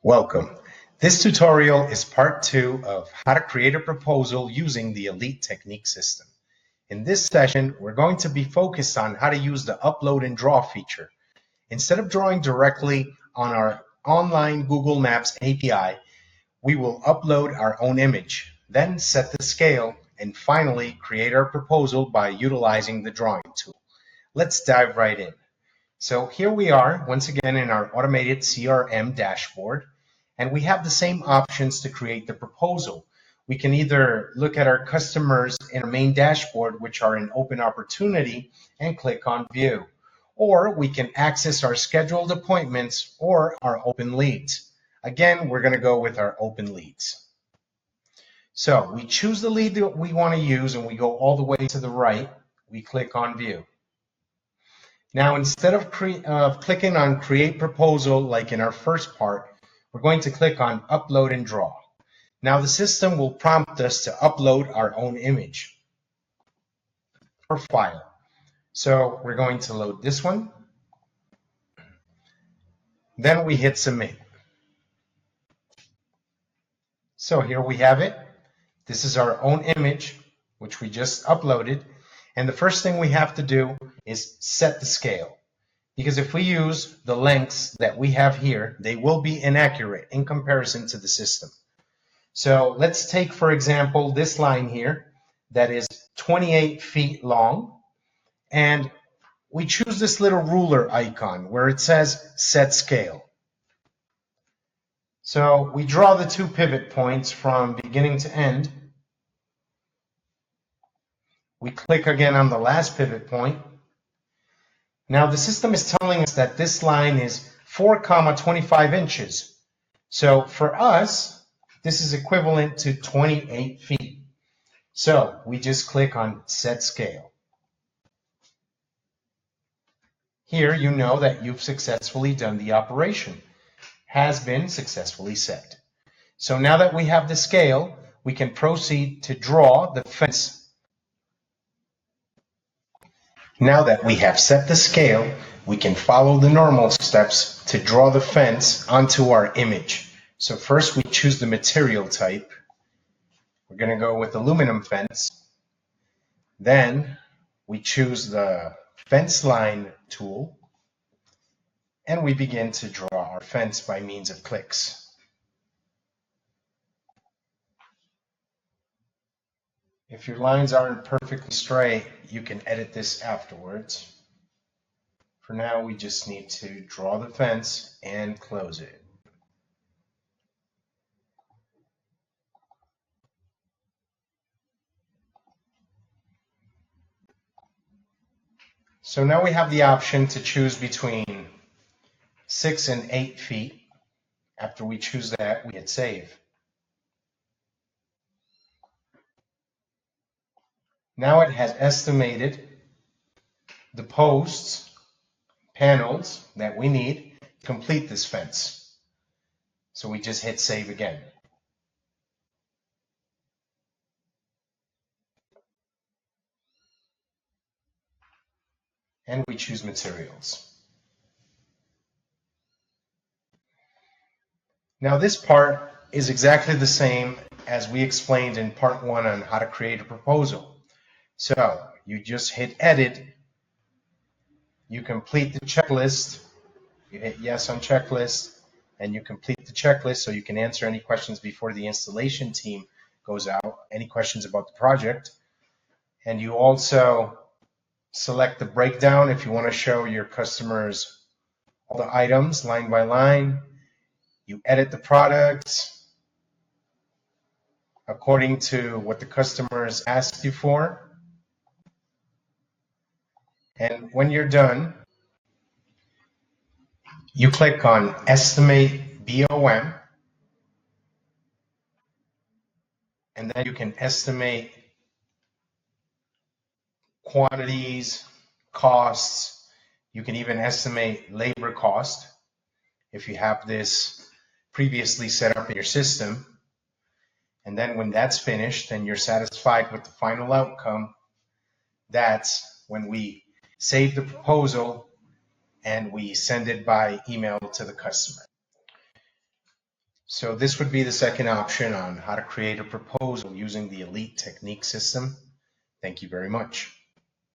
Welcome. This tutorial is part 2 of how to create a proposal using the Elite Technique system. In this session, we're going to be focused on how to use the Upload and Draw feature. Instead of drawing directly on our online Google Maps API, we will upload our own image, then set the scale, and finally create our proposal by utilizing the drawing tool. Let's dive right in. So here we are, once again, in our automated CRM dashboard. And we have the same options to create the proposal. We can either look at our customers in our main dashboard, which are in open opportunity, and click on view. Or we can access our scheduled appointments or our open leads. Again, we're going to go with our open leads. So we choose the lead that we want to use and we go all the way to the right. We click on view. Now, instead of clicking on create proposal like in our first part, we're going to click on Upload and Draw. Now the system will prompt us to upload our own image or file. So we're going to load this one. Then we hit Submit. So here we have it. This is our own image, which we just uploaded. And the first thing we have to do is set the scale. Because if we use the lengths that we have here, they will be inaccurate in comparison to the system. So let's take, for example, this line here that is 28 feet long. And we choose this little ruler icon where it says Set Scale. So we draw the two pivot points from beginning to end. We click again on the last pivot point. Now the system is telling us that this line is 4,25 inches. So for us, this is equivalent to 28 feet. So we just click on Set Scale. Here you know that you've successfully done the operation. Has been successfully set. So now that we have the scale, we can proceed to draw the fence. Now that we have set the scale, we can follow the normal steps to draw the fence onto our image. So first we choose the material type. We're going to go with aluminum fence. Then we choose the fence line tool and we begin to draw our fence by means of clicks. If your lines aren't perfectly straight, you can edit this afterwards. For now, we just need to draw the fence and close it. So now we have the option to choose between 6 and 8 feet. After we choose that, we hit save. Now it has estimated the posts, panels that we need to complete this fence. So we just hit save again. And we choose materials. Now this part is exactly the same as we explained in part 1 on how to create a proposal. So you just hit edit, you complete the checklist, you hit yes on checklist, and you complete the checklist so you can answer any questions before the installation team goes out, any questions about the project. And you also select the breakdown if you want to show your customers all the items line by line. You edit the products according to what the customers asked you for. And when you're done, you click on Estimate BOM, and then you can estimate quantities, costs. You can even estimate labor cost if you have this previously set up in your system. And then when that's finished and you're satisfied with the final outcome, that's when we save the proposal and we send it by email to the customer. So this would be the second option on how to create a proposal using the Elite Technique system. Thank you very much.